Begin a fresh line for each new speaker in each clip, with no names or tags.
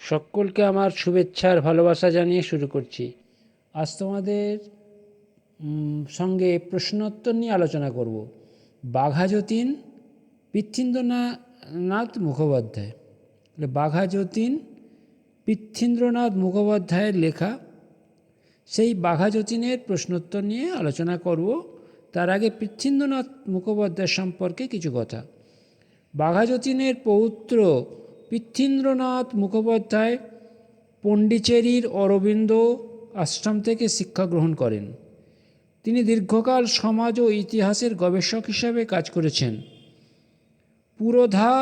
সকলকে আমার শুভেচ্ছার ভালোবাসা জানিয়ে শুরু করছি। আজ তোমাদের সঙ্গে প্রশ্নোত্তর নিয়ে আলোচনা করব। বাঘাযতীন পৃথ্বীন্দ্রনাথ মুখোপাধ্যায়, বাঘাযতীন পৃথ্বীন্দ্রনাথ মুখোপাধ্যায়ের লেখা সেই বাঘাযতীনের প্রশ্নোত্তর নিয়ে আলোচনা করব। তার আগে পৃথ্বীন্দ্রনাথ মুখোপাধ্যায় সম্পর্কে কিছু কথা। বাঘাযতীনের পৌত্র পৃথ্বীন্দ্রনাথ মুখোপাধ্যায় পণ্ডিচেরির অরবিন্দ আশ্রম থেকে শিক্ষা গ্রহণ করেন। তিনি দীর্ঘকাল সমাজ ও ইতিহাসের গবেষক হিসাবে কাজ করেছেন। পুরোধা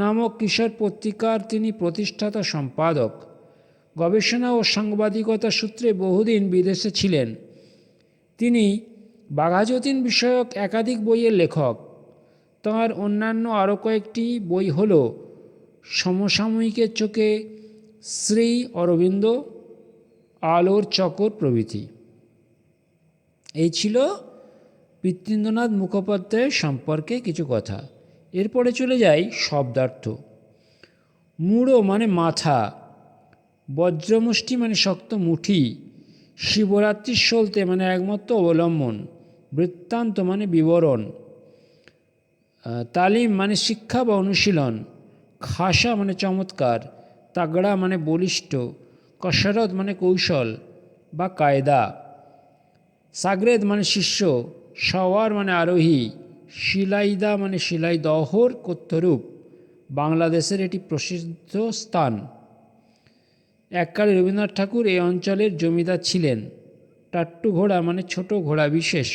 নামক কিশোর পত্রিকার তিনি প্রতিষ্ঠাতা সম্পাদক। গবেষণা ও সাংবাদিকতা সূত্রে বহুদিন বিদেশে ছিলেন। তিনি বাঘাযতীন বিষয়ক একাধিক বইয়ের লেখক। তাঁর অন্যান্য আরও কয়েকটি বই হল সমসাময়িকের চোখে শ্রী অরবিন্দ, আলোর চকর প্রভৃতি। এই ছিল পৃথ্বীন্দ্রনাথ মুখোপাধ্যায়ের সম্পর্কে কিছু কথা। এরপরে চলে যাই শব্দার্থ। মূঢ় মানে মাথা, বজ্রমুষ্টি মানে শক্ত মুঠি, শিবরাত্রির সলতে মানে একমাত্র অবলম্বন, বৃত্তান্ত মানে বিবরণ, তালিম মানে শিক্ষা বা অনুশীলন, খাসা মানে চমৎকার, তাগড়া মানে বলিষ্ঠ, কসরত মানে কৌশল বা কায়দা, সাগরেদ মানে শিষ্য, সওয়ার মানে আরোহী, শিলাইদা মানে শিলাইদহর কথ্যরূপ। বাংলাদেশের এটি প্রসিদ্ধ স্থান। এককালে রবীন্দ্রনাথ ঠাকুর এই অঞ্চলের জমিদার ছিলেন। টাট্টু ঘোড়া মানে ছোট ঘোড়া বিশেষ।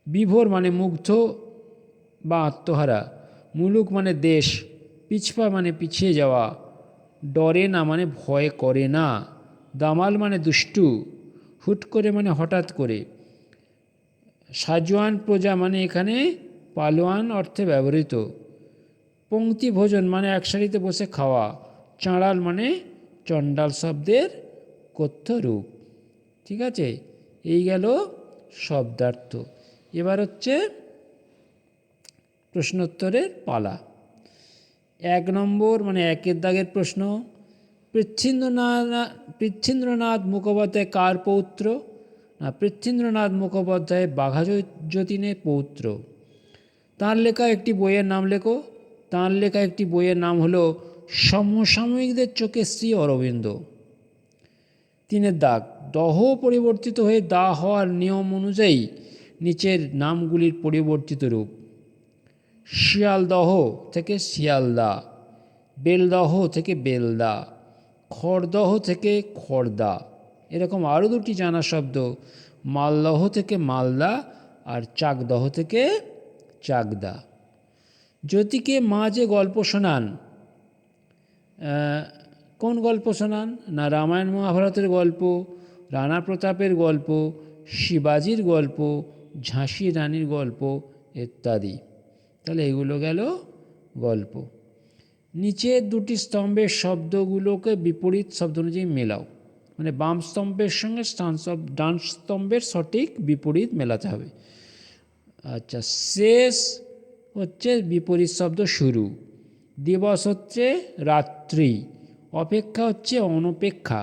বিভোর মানে মুগ্ধ বা আত্মহারা। মুলুক মানে দেশ। পিছপা মানে পিছিয়ে যাওয়া। ডরে না মানে ভয় করে না। দামাল মানে দুষ্টু। হুট করে মানে হঠাৎ করে। সাজোয়ান প্রজা মানে এখানে পালোয়ান অর্থে ব্যবহৃত। পংক্তি ভোজন মানে এক সারিতে বসে খাওয়া। চাঁড়াল মানে চণ্ডাল শব্দের কথ্য রূপ। ঠিক আছে, এই গেল শব্দার্থ। এবার হচ্ছে প্রশ্নোত্তরের পালা। 1 নম্বর মানে 1-এর দাগের প্রশ্ন। পৃথ্বীন্দ্রনাথ মুখোপাধ্যায় কার পৌত্র? না, পৃথ্বীন্দ্রনাথ মুখোপাধ্যায় বাঘাযতীনের পৌত্র। তাঁর লেখা একটি বইয়ের নাম লেখো। তাঁর লেখা একটি বইয়ের নাম হলো সমসাময়িকদের চোখে শ্রী অরবিন্দ। 3-এর দাগ। দহ পরিবর্তিত হয়ে দা হওয়ার নিয়ম অনুযায়ী নিচের নামগুলির পরিবর্তিত রূপ। শিয়ালদহ থেকে শিয়ালদা, বেলদহ থেকে বেলদা, খড়দহ থেকে খড়দা। এরকম আরও 2টি জানা শব্দ, মালদহ থেকে মালদা আর চাকদহ থেকে চাকদা। জ্যোতিকে মা যে গল্প শোনান, কোন গল্প শোনান? না, রামায়ণ মহাভারতের গল্প, রানা প্রতাপের গল্প, শিবাজির গল্প, ঝাঁসি রানীর গল্প ইত্যাদি। তাহলে এগুলো গেল গল্প। নিচের 2টি স্তম্ভের শব্দগুলোকে বিপরীত শব্দ অনুযায়ী মেলাও। মানে বাম স্তম্ভের সঙ্গে ডান স্তম্ভের সঠিক বিপরীত মেলাতে হবে। আচ্ছা, শেষ হচ্ছে বিপরীত শব্দ শুরু। দিবস হচ্ছে রাত্রি, অপেক্ষা হচ্ছে অনপেক্ষা,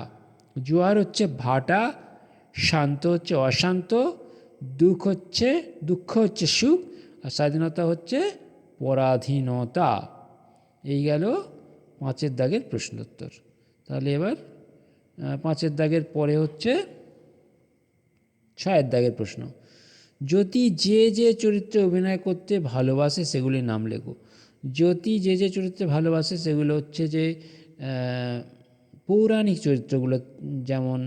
জোয়ার হচ্ছে ভাটা, শান্ত হচ্ছে অশান্ত, দুঃখ হচ্ছে সুখ, আর স্বাধীনতা হচ্ছে পরাধীনতা। এই গেল 5-এর দাগের প্রশ্নোত্তর। তাহলে এবার 5-এর দাগের পরে হচ্ছে 6-এর দাগের প্রশ্ন। জ্যোতি যে যে চরিত্রে অভিনয় করতে ভালোবাসে সেগুলির নাম লেখো। জ্যোতি যে যে চরিত্রে ভালোবাসে সেগুলো হচ্ছে যে পৌরাণিক চরিত্রগুলো। যেমন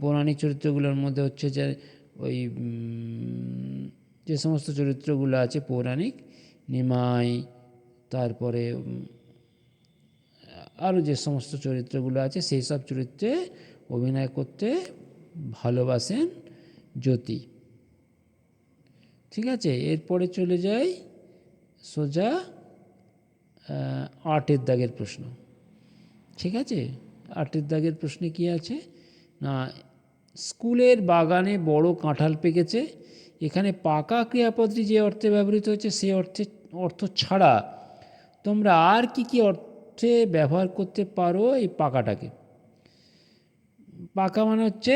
পৌরাণিক চরিত্রগুলোর মধ্যে হচ্ছে যে ওই যে সমস্ত চরিত্রগুলো আছে পৌরাণিক, নিমাই, তারপরে আরও যে সমস্ত চরিত্রগুলো আছে সেই সব চরিত্রে অভিনয় করতে ভালোবাসেন জ্যোতি। ঠিক আছে, এরপরে চলে যাই সোজা 8-এর দাগের প্রশ্ন। ঠিক আছে, 8-এর দাগের প্রশ্নে কি আছে? না, স্কুলের বাগানে বড় কাঁঠাল পেকেছে। এখানে পাকা ক্রিয়াপদটি যে অর্থে ব্যবহৃত হয়েছে সে অর্থ ছাড়া তোমরা আর কি কি অর্থ অর্থে ব্যবহার করতে পারো এই পাকাটাকে। পাকা মানে হচ্ছে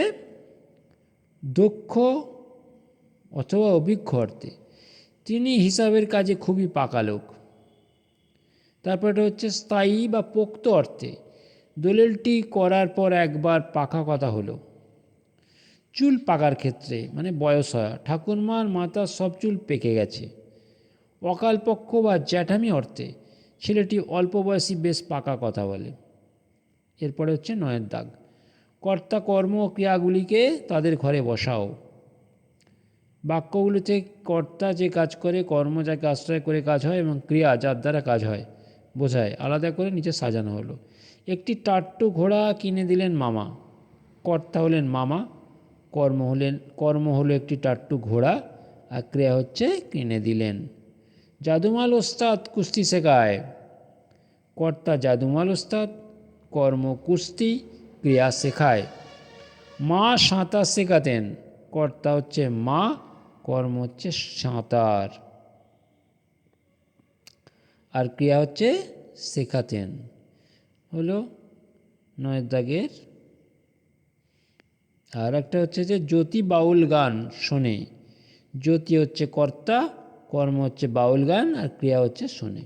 দক্ষ অথবা অভিজ্ঞ অর্থে। তিনি হিসাবের কাজে খুবই পাকা লোক। তারপর এটা হচ্ছে স্থায়ী বা পোক্ত অর্থে। দলিলটি করার পর একবার পাকা কথা হলো। চুল পাকার ক্ষেত্রে মানে বয়স হয়, ঠাকুরমার মাথার সব চুল পেকে গেছে। অকালপক্ষ বা জ্যাঠামি অর্থে ছেলেটি অল্প বয়সী বেশ পাকা কথা বলে। এরপরে হচ্ছে 9 দাগ, কর্তা কর্ম ও ক্রিয়াগুলিকে তাদের ঘরে বসাও। বাক্যগুলিতে কর্তা যে কাজ করে, কর্ম যাকে আশ্রয় করে কাজ হয় এবং ক্রিয়া যার দ্বারা কাজ হয় বোঝায়, আলাদা করে নিচে সাজানো হলো। একটি টাট্টু ঘোড়া কিনে দিলেন মামা। কর্তা হলেন মামা, কর্ম হলো একটি টাট্টু ঘোড়া, আর ক্রিয়া হচ্ছে কিনে দিলেন। জাদুমাল ওস্তাদ কুস্তি শেখায়। কর্তা জাদুমাল ওস্তাদ, কর্ম কুস্তি, ক্রিয়া শেখায়। মা সাঁতার শেখাতেন। কর্তা হচ্ছে মা, কর্ম হচ্ছে সাঁতার, আর ক্রিয়া হচ্ছে শেখাতেন। হলো 9 দাগের। আর একটা হচ্ছে যে জ্যোতি বাউল গান শোনে। জ্যোতি হচ্ছে কর্তা, কর্ম হচ্ছে বাউল গান, আর ক্রিয়া হচ্ছে শোনে।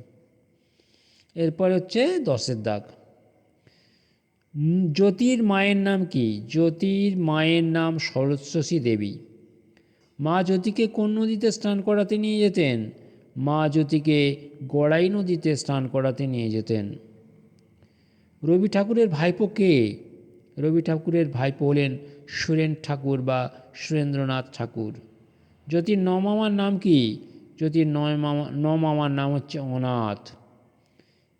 এরপরে হচ্ছে 10 দাগ, জ্যোতির মায়ের নাম কি? জ্যোতির মায়ের নাম সরস্বতী দেবী। মা জ্যোতিকে কোন নদীতে স্নান করাতে নিয়ে যেতেন? মা জ্যোতিকে গড়াই নদীতে স্নান করাতে নিয়ে যেতেন। রবি ঠাকুরের ভাইপো কে? রবি ঠাকুরের ভাইপো হলেন সুরেন ঠাকুর বা সুরেন্দ্রনাথ ঠাকুর। জ্যোতির নমামার নাম কি? জ্যোতির নমামার নাম হচ্ছে অনাথ।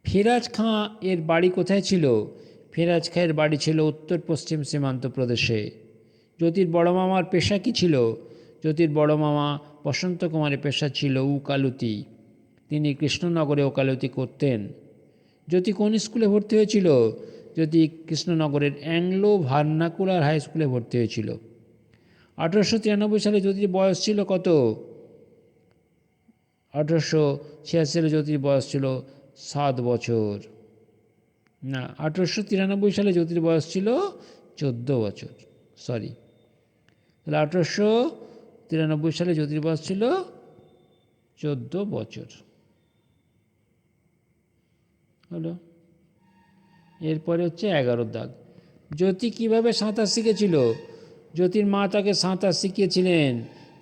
ফিরাজ খাঁ এর বাড়ি কোথায় ছিল? ফিরাজ খাঁয়ের বাড়ি ছিল উত্তর পশ্চিম সীমান্ত প্রদেশে। জ্যোতির বড় মামার পেশা কী ছিল? জ্যোতির বড় মামা বসন্ত কুমারের পেশা ছিল উকালতি। তিনি কৃষ্ণনগরে ওকালতি করতেন। জ্যোতি কোন স্কুলে ভর্তি হয়েছিল? জ্যোতি কৃষ্ণনগরের অ্যাংলো ভার্নাকুলার হাই স্কুলে ভর্তি হয়েছিল। 1893 সালে জ্যোতির বয়স ছিল কত? 1886 সালে জ্যোতির বয়স ছিল 7 বছর। না, 1893 সালে জ্যোতির বয়স ছিল 14 বছর। সরি, তাহলে 1893 সালে জ্যোতির বয়স ছিল 14 বছর। হলো। এরপরে হচ্ছে 11 দাগ, জ্যোতি কিভাবে সাঁতার শিখেছিল? জ্যোতির মা তাকে সাঁতার শিখিয়েছিলেন।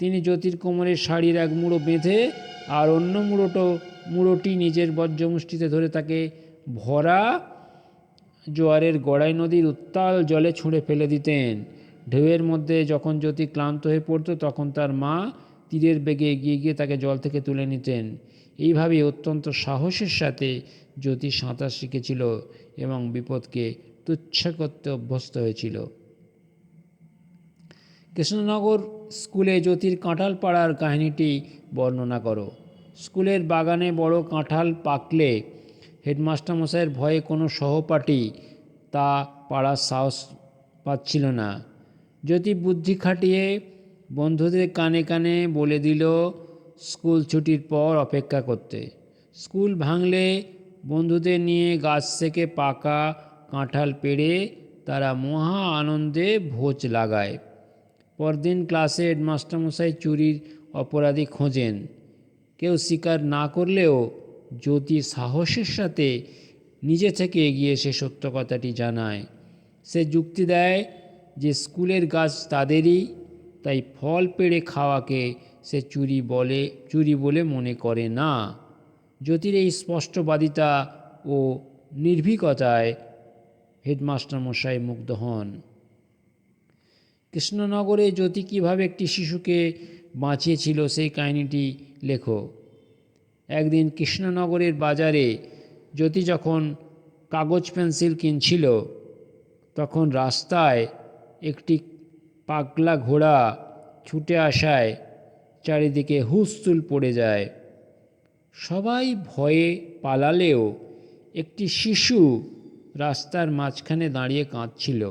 তিনি জ্যোতির কোমরের শাড়ির এক মুড়ো বেঁধে আর অন্য মুড়োটি নিজের বজ্রমুষ্টিতে ধরে তাকে ভরা জোয়ারের গড়াই নদীর উত্তাল জলে ছুঁড়ে ফেলে দিতেন। ঢেউয়ের মধ্যে যখন জ্যোতি ক্লান্ত হয়ে পড়ত তখন তার মা তীরের বেগে এগিয়ে গিয়ে তাকে জল থেকে তুলে নিতেন। এইভাবে অত্যন্ত সাহসের সাথে জ্যোতি সাঁতার শিখেছিল এবং বিপদকে তুচ্ছ করতে অভ্যস্ত হয়েছিল। কৃষ্ণনগর স্কুলে জ্যোতির কাঁঠাল পাড়ার কাহিনীটি বর্ণনা করো। স্কুলের বাগানে বড় কাঁঠাল পাকলে হেডমাস্টারমশাইয়ের ভয়ে কোনো সহপাঠী তা পাড়ার সাহস পাচ্ছিল না। জ্যোতি বুদ্ধি খাটিয়ে বন্ধুদের কানে কানে বলে দিল স্কুল ছুটির পর অপেক্ষা করতে। স্কুল ভাঙলে বন্ধুদের নিয়ে গাছ থেকে পাকা কাঁঠাল পেড়ে তারা মহা আনন্দে ভোজ লাগায়। পরদিন ক্লাসে হেডমাস্টারমশাই চুরির অপরাধী খোঁজেন। কেউ স্বীকার না করলেও জ্যোতি সাহসের সাথে নিজে থেকে এগিয়ে এসে সত্য কথাটি জানায়। সে যুক্তি দেয় যে স্কুলের গাছ তাদেরই, তাই ফল পেড়ে খাওয়াকে সে চুরি বলে মনে করে না। জ্যোতির এই স্পষ্টবাদিতা ও নির্ভীকতায় হেডমাস্টারমশাই মুগ্ধ হন। কৃষ্ণনগরে জ্যোতি কীভাবে একটি শিশুকে বাঁচিয়েছিল সেই কাহিনীটি লেখো। একদিন কৃষ্ণনগরের বাজারে জ্যোতি যখন কাগজ পেন্সিল কিনছিল তখন রাস্তায় একটি পাগলা ঘোড়া ছুটে আসায় চারিদিকে হুলস্থুল পড়ে যায়। সবাই ভয়ে পালালেও একটি শিশু রাস্তার মাঝখানে দাঁড়িয়ে কাঁদছিল।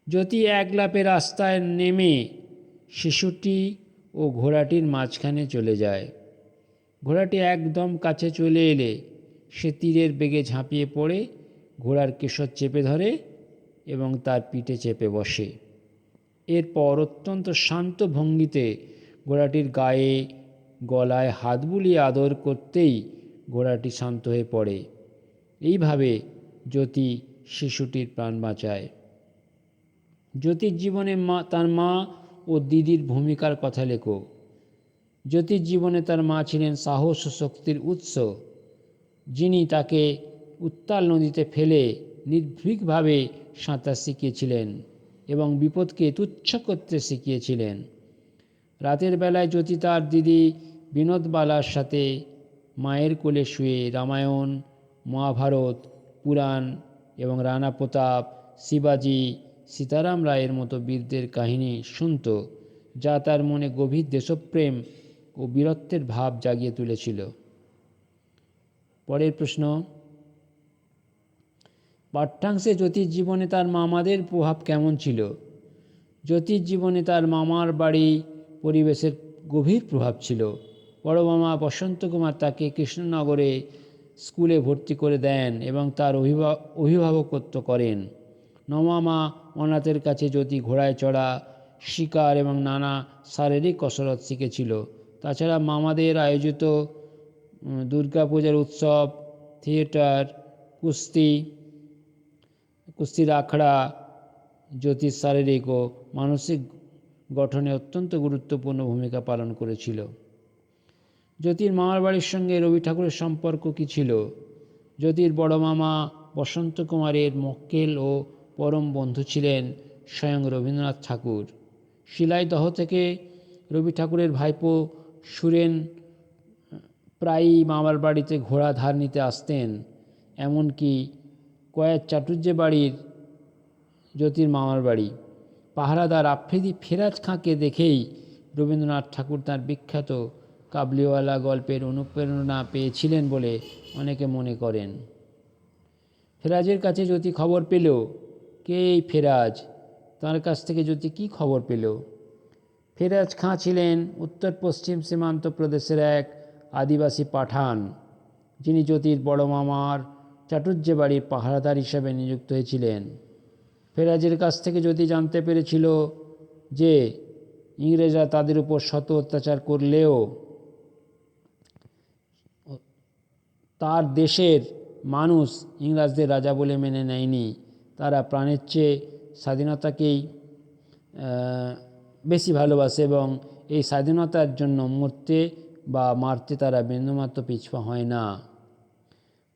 জ্যোতি এক লাফে রাস্তায় নেমে শিশুটি ও ঘোড়াটির মাঝখানে চলে যায়। ঘোড়াটি একদম কাছে চলে এলে সে তীরের বেগে ঝাঁপিয়ে পড়ে ঘোড়ার কেশর চেপে ধরে এবং তার পিঠে চেপে বসে। এরপর অত্যন্ত শান্ত ভঙ্গিতে ঘোড়াটির গায়ে গলায় হাত বুলিয়ে আদর করতেই ঘোড়াটি শান্ত হয়ে পড়ে। এইভাবে জ্যোতি শিশুটির প্রাণ বাঁচায়। জ্যোতির জীবনে তার মা ও দিদির ভূমিকার কথা লেখো। জ্যোতির জীবনে তার মা ছিলেন সাহস ও শক্তির উৎস, যিনি তাকে উত্তাল নদীতে ফেলে নির্ভীকভাবে সাঁতার শিখিয়েছিলেন এবং বিপদকে তুচ্ছ করতে শিখিয়েছিলেন। রাতের বেলায় জ্যোতি তার দিদি বিনোদবালার সাথে মায়ের কোলে শুয়ে রামায়ণ, মহাভারত, পুরাণ এবং রানা প্রতাপ, শিবাজি, সীতারাম রায়ের মতো বীরদের কাহিনী শুনত, যা তার মনে গভীর দেশপ্রেম ও বীরত্বের ভাব জাগিয়ে তুলেছিল। পরের প্রশ্ন, পাঠ্যাংশে জ্যোতির জীবনে তার মামাদের প্রভাব কেমন ছিল? জ্যোতির জীবনে তার মামার বাড়ি পরিবেশের গভীর প্রভাব ছিল। বড় মামা বসন্ত কুমার তাকে কৃষ্ণনগরে স্কুলে ভর্তি করে দেন এবং তার অভিভাবকত্ব করেন। নমামা অনাথের কাছে জ্যোতি ঘোড়ায় চড়া, শিকার এবং নানা শারীরিক কসরত শিখেছিল। তাছাড়া মামাদের আয়োজিত দুর্গাপূজার উৎসব, থিয়েটার, কুস্তির আখড়া জ্যোতির শারীরিক ও মানসিক গঠনে অত্যন্ত গুরুত্বপূর্ণ ভূমিকা পালন করেছিল। জ্যোতির মামার বাড়ির সঙ্গে রবি ঠাকুরের সম্পর্ক কী ছিল? জ্যোতির বড় মামা বসন্ত কুমারের মক্কেল ও পরম বন্ধু ছিলেন স্বয়ং রবীন্দ্রনাথ ঠাকুর। শিলাইদহ থেকে রবি ঠাকুরের ভাইপো সুরেন প্রায়ই মামার বাড়িতে ঘোড়া ধার নিতে আসতেন। এমনকি কয়েক চাটুর্যে বাড়ির জ্যোতির মামার বাড়ি। পাহারাদার আফ্রিদি ফেরাজ খাঁকে দেখেই রবীন্দ্রনাথ ঠাকুর তাঁর বিখ্যাত কাবলিওয়ালা গল্পের অনুপ্রেরণা পেয়েছিলেন বলে অনেকে মনে করেন। ফেরাজের কাছে জ্যোতি খবর পেল। কে এই ফেরাজ? তার কাছ থেকে জ্যোতি কী খবর পেল? ফেরাজ খাঁ ছিলেন উত্তর পশ্চিম সীমান্ত প্রদেশের এক আদিবাসী পাঠান, যিনি জ্যোতির বড় মামার চাটুর্যে বাড়ির পাহারাদার হিসেবে নিযুক্ত হয়েছিলেন। ফেরাজের কাছ থেকে জ্যোতি জানতে পেরেছিল যে ইংরেজরা তাদের উপর শত অত্যাচার করলেও তার দেশের মানুষ ইংরেজদের রাজা বলে মেনে নেয়নি। তারা প্রাণের চেয়ে স্বাধীনতাকেই বেশি ভালোবাসে এবং এই স্বাধীনতার জন্য মরতে বা মারতে তারা বিন্দুমাত্র পিছপা হয় না।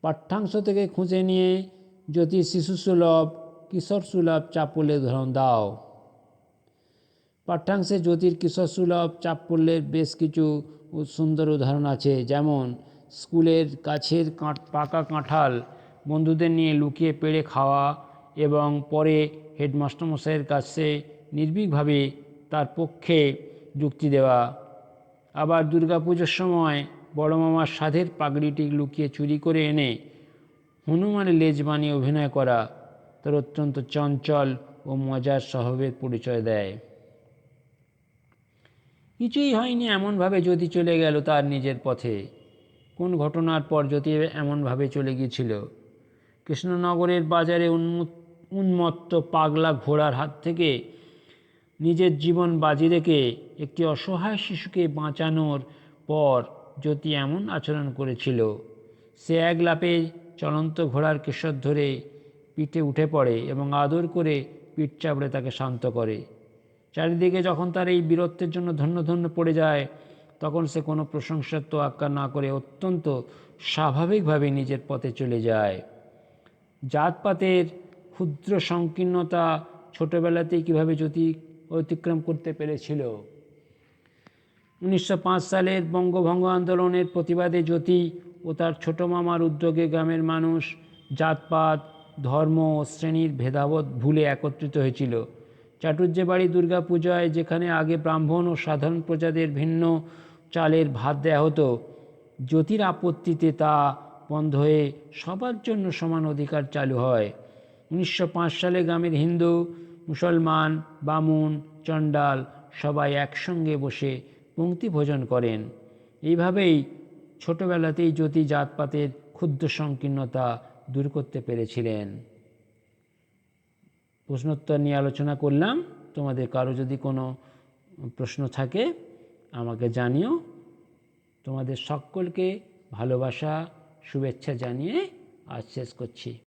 পাঠ্যাংশ থেকে খুঁজে নিয়ে জ্যোতির শিশুসুলভ, কিশোর সুলভ চাপল্যের উদাহরণ দাও। পাঠ্যাংশে জ্যোতির কিশোর সুলভ চাপল্যের বেশ কিছু সুন্দর উদাহরণ আছে, যেমন স্কুলের গাছের পাকা কাঁঠাল বন্ধুদের নিয়ে লুকিয়ে পেড়ে খাওয়া এবং পরে হেডমাস্টারমশাইয়ের কাছে নির্ভীকভাবে তার পক্ষে যুক্তি দেওয়া। আবার দুর্গাপুজোর সময় বড় মামার সাধের পাগড়িটি লুকিয়ে চুরি করে এনে হনুমানের লেজ বানিয়ে অভিনয় করা তার অত্যন্ত চঞ্চল ও মজার স্বভাবের পরিচয় দেয়। কিছুই হয়নি এমনভাবে জ্যোতি চলে গেল তার নিজের পথে। কোন ঘটনার পর জ্যোতি এমনভাবে চলে গিয়েছিল? কৃষ্ণনগরের বাজারে উন্মত্ত পাগলা ঘোড়ার হাত থেকে নিজের জীবন বাজি রেখে একটি অসহায় শিশুকে বাঁচানোর পর জ্যোতি এমন আচরণ করেছিল। সে এক লাফে চলন্ত ঘোড়ার কেশর ধরে পিঠে উঠে পড়ে এবং আদর করে পিঠ চাপড়ে তাকে শান্ত করে। চারিদিকে যখন তার এই বীরত্বের জন্য ধন্য ধন্য পড়ে যায়, তখন সে কোনো প্রশংসার তোয়াক্কা না করে অত্যন্ত স্বাভাবিকভাবে নিজের পথে চলে যায়। জাতপাতের ক্ষুদ্র সংকীর্ণতা ছোটবেলাতেই কীভাবে জ্যোতি অতিক্রম করতে পেরেছিল? 1905 সালের বঙ্গভঙ্গ আন্দোলনের প্রতিবাদে জ্যোতি ও তার ছোট মামার উদ্যোগে গ্রামের মানুষ জাতপাত, ধর্ম ও শ্রেণীর ভেদাভেদ ভুলে একত্রিত হয়েছিল। চাটুর্যে বাড়ি দুর্গাপূজায় যেখানে আগে ব্রাহ্মণ ও সাধারণ প্রজাদের ভিন্ন চালের ভাত দেয়া হতো, জ্যোতির আপত্তিতে তা বন্ধ হয়ে সবার জন্য সমান অধিকার চালু হয়। 1905 সালে গ্রামের হিন্দু, মুসলমান, বামুন, চণ্ডাল সবাই একসঙ্গে বসে পংক্তি ভোজন করেন। এইভাবেই ছোটবেলাতেই জ্যোতি জাতপাতের ক্ষুদ্র সংকীর্ণতা দূর করতে পেরেছিলেন। প্রশ্নোত্তর নিয়ে আলোচনা করলাম। তোমাদের কারো যদি কোনো প্রশ্ন থাকে আমাকে জানিও। তোমাদের সকলকে ভালোবাসা শুভেচ্ছা জানিয়ে আজ শেষ করছি।